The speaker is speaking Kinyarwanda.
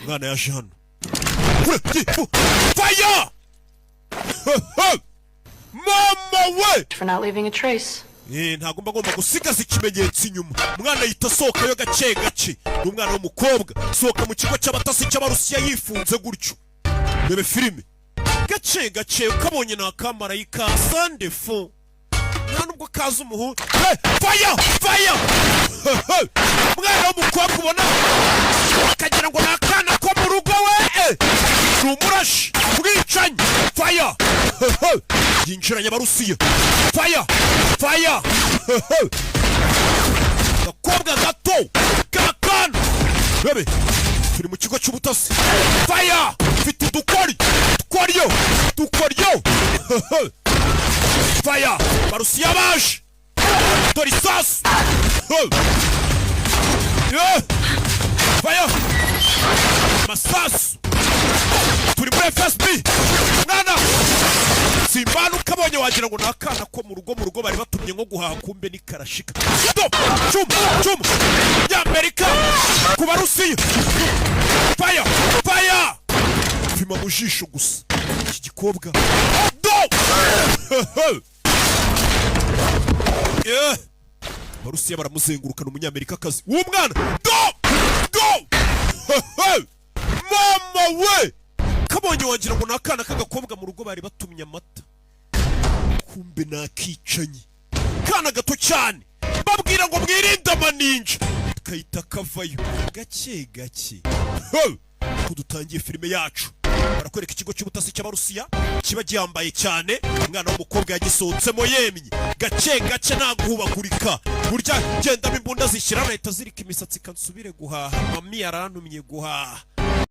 Mwana yaje hano. Fire! Mama we! For not leaving a trace. Ntago ngomba gusigaza ikimenyetso inyuma. Umwana yita soka yo gace gace. Umwana w'umukobwa soka mu kigo cy'abatasi cy'abarusiya yifunze gutyo. Bebe filime. Gace gace ukabonye na kamarayika Sandefo. Nubwo kaza umuhu. Fire! Fire! Mwana w'umukobwa ubona akagira ngo nakana ko mu rugo we. Rumurashi bwicanye. Fire! Yinjiranye abarusiya. Fire! Fire! Gakobwa gato kakana. Bebe turi mu kigo cy'ubutasi. Fire! Fite udukori. Tukoriyo. Fire! Barusiya baje. Dore isasu. Fire! Masasu. Turi muri FSB. Mwana Simbana ukabonye wagira ngo nakana ko mu rugo bari batumye nko guhaha kumbe ni karashika. Chum y'Amerika ku Barusiya. Fire! Vima mu jisho gusa. Iki gikobwa. Barusiya baramuzengurukana umunyamerika kazi. Umwana. Mama we! Kabonye wagira ngo nakana kagakobwa mu rugo bari batumye amata. Kumbe nakicanye. Kana gato cyane. Babwira ngo mwirinde amaninja. Kayita kavayo. Gace. Kudutangiye filime yacu. Barakwereka ikigo cy'ubutasi cy'abarusiya kiba giyambaye cyane. Umwana w'umukobwa yagisohotsemo yemye. Gace naguhubagurika. Burya gendamo imbunda zishyira leta zirika imisatsi kansubire guhaha. Mami yarantumye guhaha.